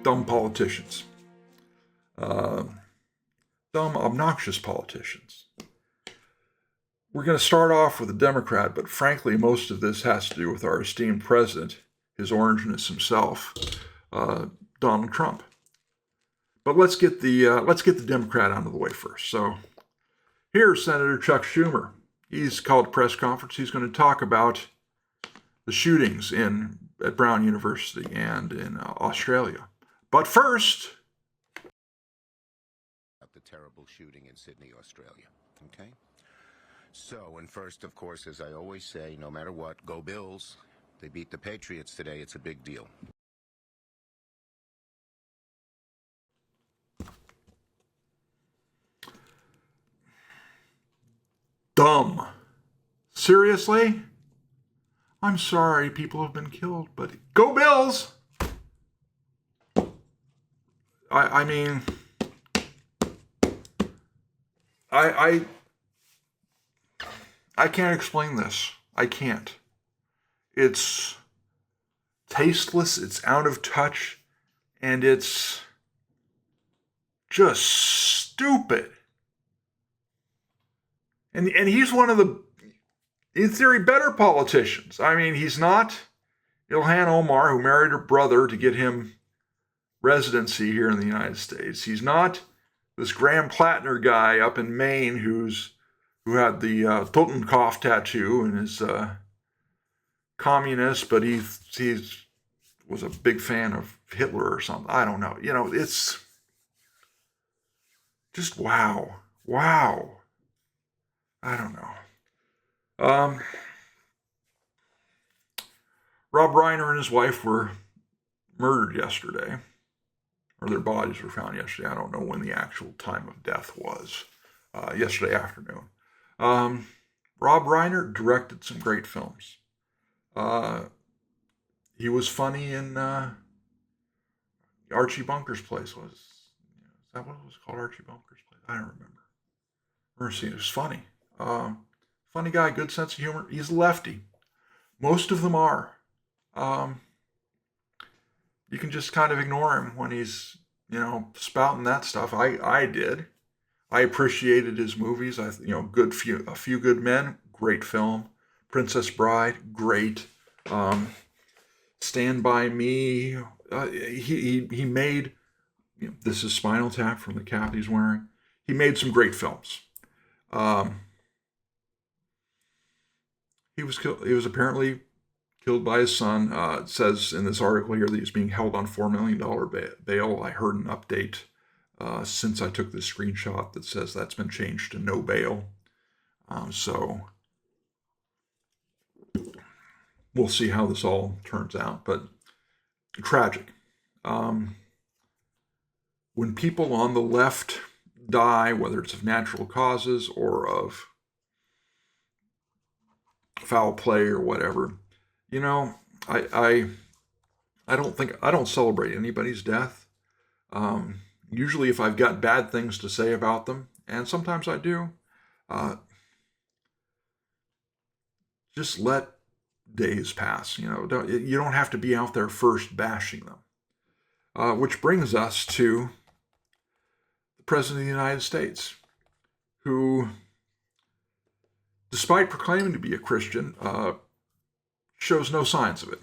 dumb politicians. Dumb, obnoxious politicians. We're going to start off with a Democrat, but frankly, most of this has to do with our esteemed president, his orangeness himself, Donald Trump. But let's get the Democrat out of the way first. So here's Senator Chuck Schumer. He's called a press conference. He's going to talk about the shootings at Brown University and in Australia. But first, the terrible shooting in Sydney, Australia. Okay? So, and first, of course, as I always say, no matter what, go Bills. They beat the Patriots today. It's a big deal. dumb. Seriously? I'm sorry people have been killed, but go Bills! I mean, I can't explain this. I can't. It's tasteless, it's out of touch, and it's just stupid. And he's one of the, in theory, better politicians. I mean, he's not Ilhan Omar, who married her brother to get him residency here in the United States. He's not this Graham Plattner guy up in Maine who had the Totenkopf tattoo and is communist, but he was a big fan of Hitler or something. I don't know. You know, it's just wow. I don't know. Rob Reiner and his wife were murdered yesterday, or their bodies were found yesterday. I don't know when the actual time of death was. Yesterday afternoon. Rob Reiner directed some great films. He was funny in Archie Bunker's Place. Is that what it was called? Archie Bunker's Place? I don't remember. Mercy, it was funny. Funny guy, good sense of humor. He's a lefty. Most of them are. You can just kind of ignore him when he's, spouting that stuff. I did. I appreciated his movies. A Few Good Men, great film. Princess Bride, great. Stand By Me. He made, this is Spinal Tap from the cap he's wearing. He made some great films. He was apparently killed by his son. It says in this article here that he's being held on $4 million bail. I heard an update since I took this screenshot that says that's been changed to no bail. So we'll see how this all turns out. But tragic. When people on the left die, whether it's of natural causes or of foul play or whatever, I don't celebrate anybody's death. Usually if I've got bad things to say about them, and sometimes I do, just let days pass. You don't have to be out there first bashing them. Which brings us to the President of the United States, who, despite proclaiming to be a Christian, shows no signs of it.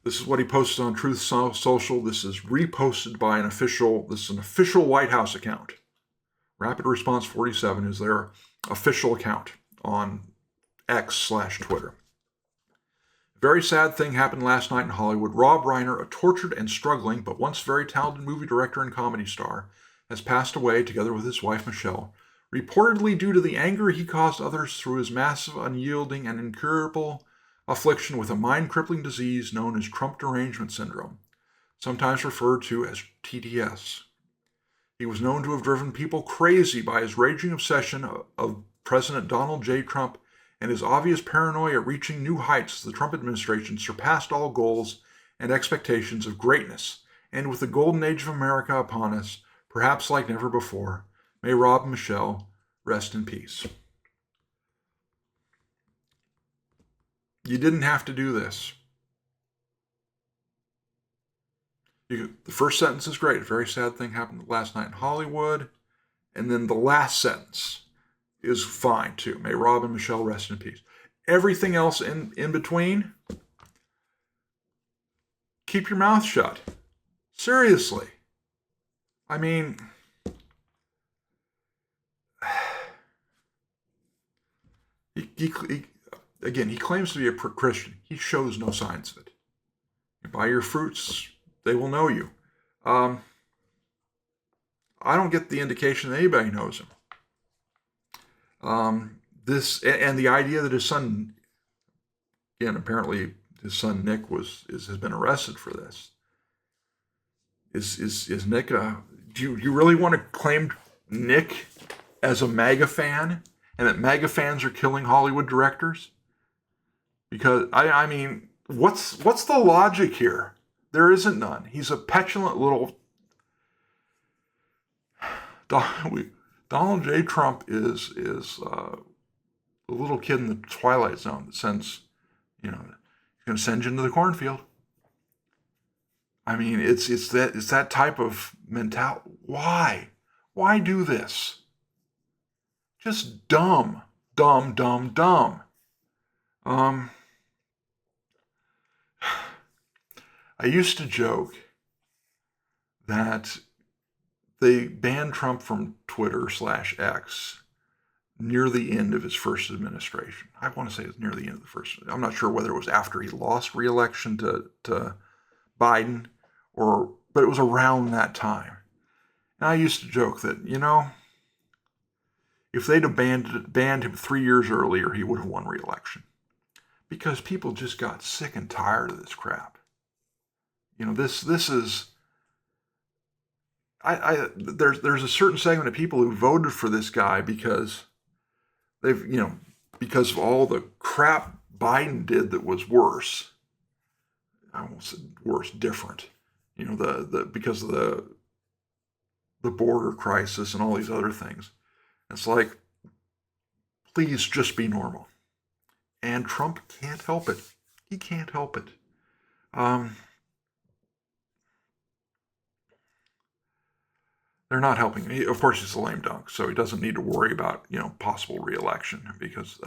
This is what he posted on Truth Social. This is reposted by an official White House account. Rapid Response 47 is their official account on X/Twitter. A very sad thing happened last night in Hollywood. Rob Reiner, a tortured and struggling but once very talented movie director and comedy star, has passed away together with his wife Michelle, reportedly due to the anger he caused others through his massive, unyielding, and incurable affliction with a mind-crippling disease known as Trump derangement syndrome, sometimes referred to as TDS. He was known to have driven people crazy by his raging obsession of President Donald J. Trump and his obvious paranoia reaching new heights as the Trump administration surpassed all goals and expectations of greatness. And with the golden age of America upon us, perhaps like never before, may Rob and Michelle rest in peace. You didn't have to do this. The first sentence is great. A very sad thing happened last night in Hollywood. And then the last sentence is fine too. May Rob and Michelle rest in peace. Everything else in between, keep your mouth shut. Seriously. I mean, again, he claims to be a Christian. He shows no signs of it. By your fruits, they will know you. I don't get the indication that anybody knows him. This and the idea that his son, again, apparently his son Nick has been arrested for this. Is Nick do you really want to claim Nick as a MAGA fan, and that MAGA fans are killing Hollywood directors? Because I mean, what's the logic here? There isn't none. He's a petulant little. Donald J. Trump is a little kid in the Twilight Zone that sends, he's going to send you into the cornfield. I mean, it's that type of mentality. Why do this? Just dumb. I used to joke that they banned Trump from Twitter/X near the end of his first administration. I want to say it's near the end of the first. I'm not sure whether it was after he lost re-election to Biden, but it was around that time. And I used to joke that, if they'd have banned him 3 years earlier, he would have won re-election. Because people just got sick and tired of this crap. This is. There's a certain segment of people who voted for this guy because because of all the crap Biden did that was worse. I won't say worse, different. Because of the border crisis and all these other things. It's like, please just be normal. And Trump can't help it. He can't help it. They're not helping him. Of course, he's a lame dunk, so he doesn't need to worry about, possible re-election because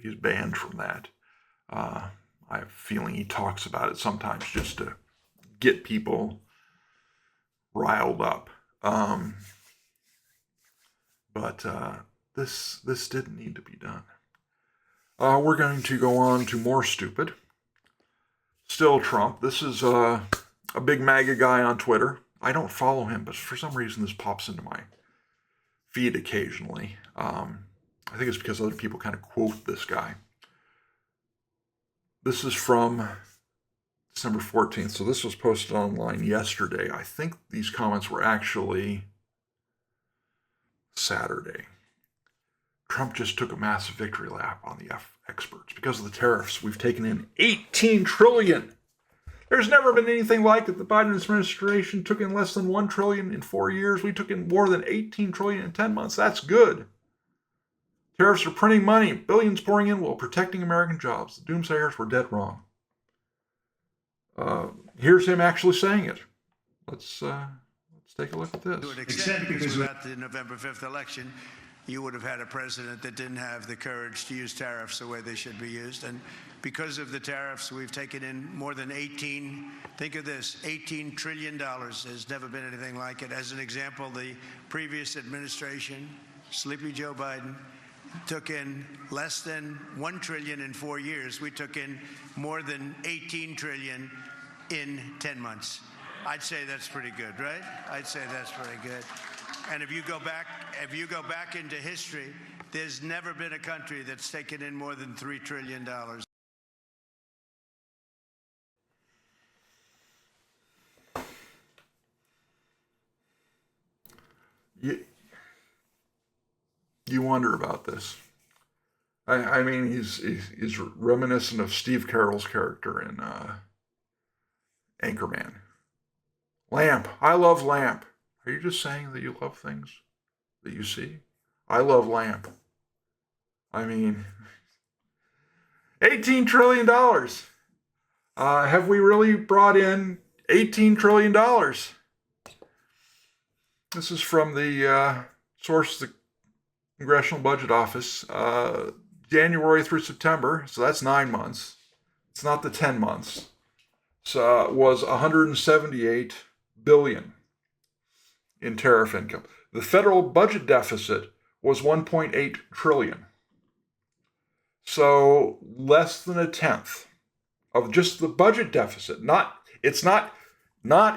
he's banned from that. I have a feeling he talks about it sometimes just to get people riled up. But this didn't need to be done. We're going to go on to more stupid. Still Trump. This is a big MAGA guy on Twitter. I don't follow him, but for some reason this pops into my feed occasionally. I think it's because other people kind of quote this guy. This is from December 14th, so this was posted online yesterday. I think these comments were actually Saturday. Trump just took a massive victory lap on the experts. Because of the tariffs, we've taken in $18 trillion. There's never been anything like it. The Biden administration took in less than $1 trillion in 4 years. We took in more than $18 trillion in 10 months. That's good. Tariffs are printing money, billions pouring in while protecting American jobs. The doomsayers were dead wrong. Here's him actually saying it. Let's take a look at this. Except because without the November 5th election, you would have had a president that didn't have the courage to use tariffs the way they should be used. And because of the tariffs, we've taken in more than think of this, $18 trillion. There's never been anything like it. As an example, the previous administration, Sleepy Joe Biden, took in less than $1 trillion in 4 years. We took in more than $18 trillion in 10 months. I'd say that's pretty good, right? I'd say that's pretty good. And if you go back into history, there's never been a country that's taken in more than $3 trillion. You wonder about this. I mean, he's reminiscent of Steve Carell's character in Anchorman. Lamp. I love Lamp. Are you just saying that you love things that you see? I love Lamp. I mean, $18 trillion. Have we really brought in $18 trillion. This is from the source, the Congressional Budget Office, January through September, so that's 9 months. It's not the 10 months. So was 178 billion in tariff income. The federal budget deficit was 1.8 trillion. So less than a tenth of just the budget deficit. It's not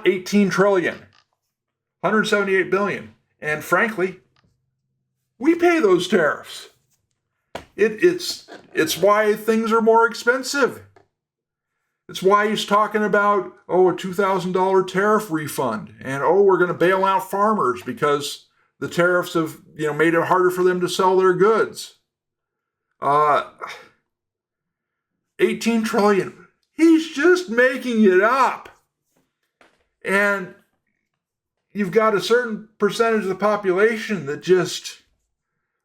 18 trillion. 178 billion. And frankly, we pay those tariffs. It's why things are more expensive. It's why he's talking about, a $2,000 tariff refund. And, we're going to bail out farmers because the tariffs have, made it harder for them to sell their goods. 18 trillion. He's just making it up. And you've got a certain percentage of the population that just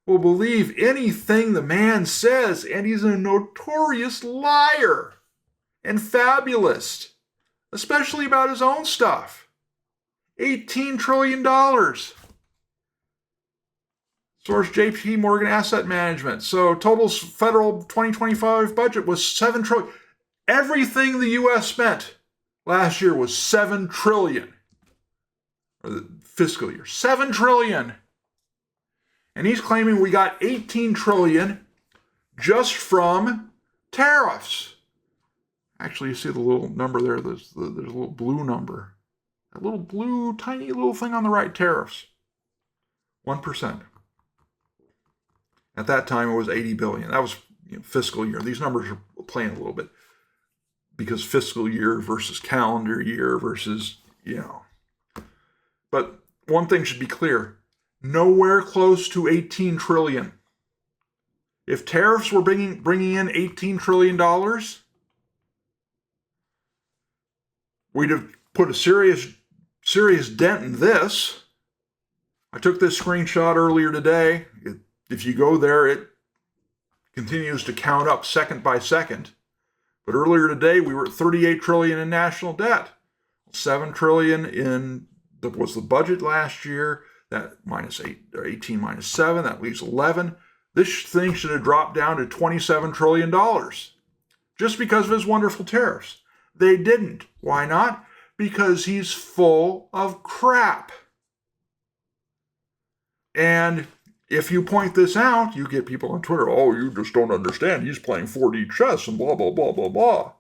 will believe anything the man says, and he's a notorious liar and fabulist, especially about his own stuff. $18 trillion. Source JP Morgan Asset Management. So total federal 2025 budget was $7 trillion. Everything the U.S. spent last year was $7 trillion. Or the fiscal year. $7 trillion. And he's claiming we got $18 trillion just from tariffs. Actually, you see the little number there. There's a little blue number. That little blue, tiny little thing on the right, tariffs. 1%. At that time, it was 80 billion. That was fiscal year. These numbers are playing a little bit because fiscal year versus calendar year versus, But one thing should be clear. Nowhere close to 18 trillion. If tariffs were bringing in $18 trillion, we'd have put a serious dent in this. I took this screenshot earlier today. If you go there, it continues to count up second by second. But earlier today, we were at 38 trillion in national debt. 7 trillion was the budget last year. That minus 8, or 18 minus 7, that leaves 11. This thing should have dropped down to $27 trillion just because of his wonderful tariffs. They didn't. Why not? Because he's full of crap. And if you point this out, you get people on Twitter, you just don't understand. He's playing 4D chess and blah, blah, blah, blah, blah.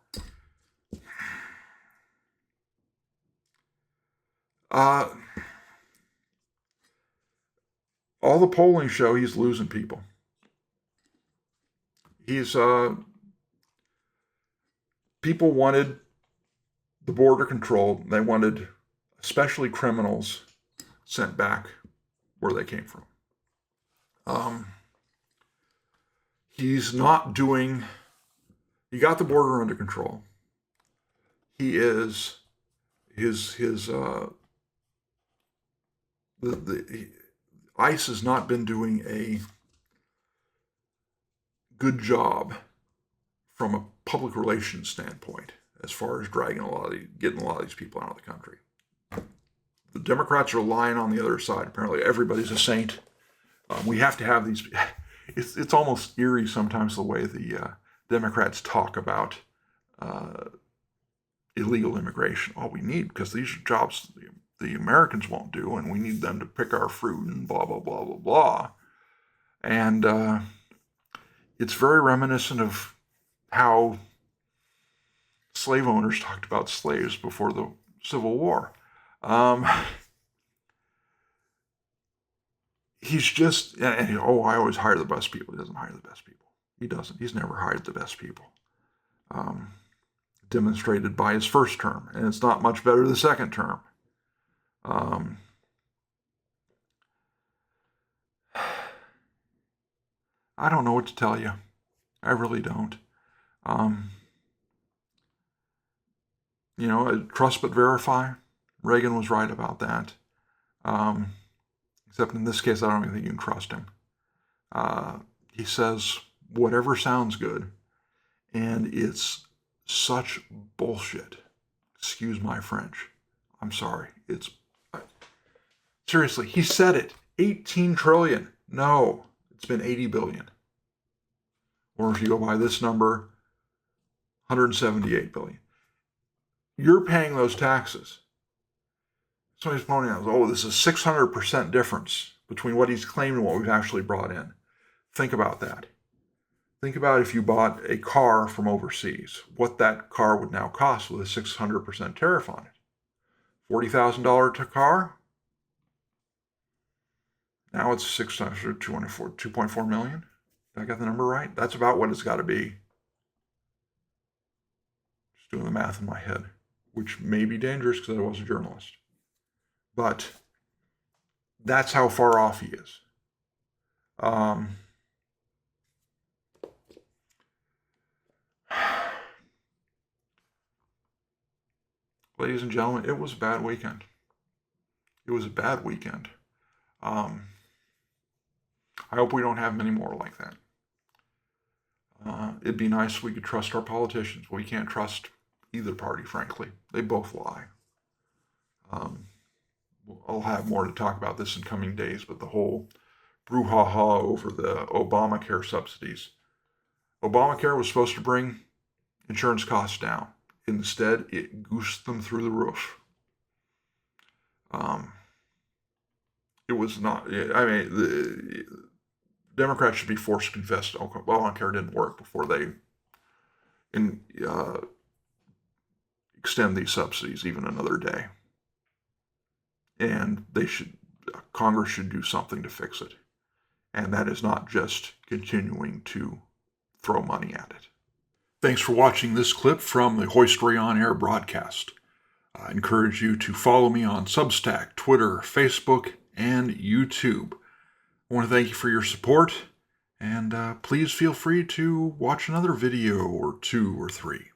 All the polling show he's losing people. People wanted the border controlled. They wanted especially criminals sent back where they came from. He's not doing, he got the border under control. He is, ICE has not been doing a good job from a public relations standpoint as far as getting a lot of these people out of the country. The Democrats are lying on the other side. Apparently everybody's a saint. We have to have these. It's almost eerie sometimes the way the Democrats talk about illegal immigration. All we need, because these are jobs the Americans won't do, and we need them to pick our fruit and blah, blah, blah, blah, blah. And it's very reminiscent of how slave owners talked about slaves before the Civil War. He's just, I always hire the best people. He doesn't hire the best people. He doesn't. He's never hired the best people. Demonstrated by his first term, and it's not much better the second term. I don't know what to tell you. I really don't. Trust but verify. Reagan was right about that. Except in this case, I don't even think you can trust him. He says whatever sounds good, and it's such bullshit. Excuse my French. I'm sorry. Seriously, he said it. 18 trillion. No, it's been 80 billion. Or if you go by this number, 178 billion. You're paying those taxes. Somebody's pointing out, oh, this is 600% difference between what he's claimed and what we've actually brought in. Think about that. Think about if you bought a car from overseas, what that car would now cost with a 600% tariff on it. $40,000 car? Now it's 2.4 million. Did I get the number right? That's about what it's got to be. Just doing the math in my head, which may be dangerous because I was a journalist. But that's how far off he is. Ladies and gentlemen, it was a bad weekend. It was a bad weekend. I hope we don't have many more like that. It'd be nice if we could trust our politicians. We can't trust either party, frankly. They both lie. I'll have more to talk about this in coming days, but the whole brouhaha over the Obamacare subsidies. Obamacare was supposed to bring insurance costs down. Instead, it goosed them through the roof. It was not, I mean, the Democrats should be forced to confess Obamacare didn't work before they extend these subsidies even another day. And Congress should do something to fix it. And that is not just continuing to throw money at it. Thanks for watching this clip from the Hoystory On Air broadcast. I encourage you to follow me on Substack, Twitter, Facebook, and YouTube. I want to thank you for your support, and please feel free to watch another video or 2 or 3.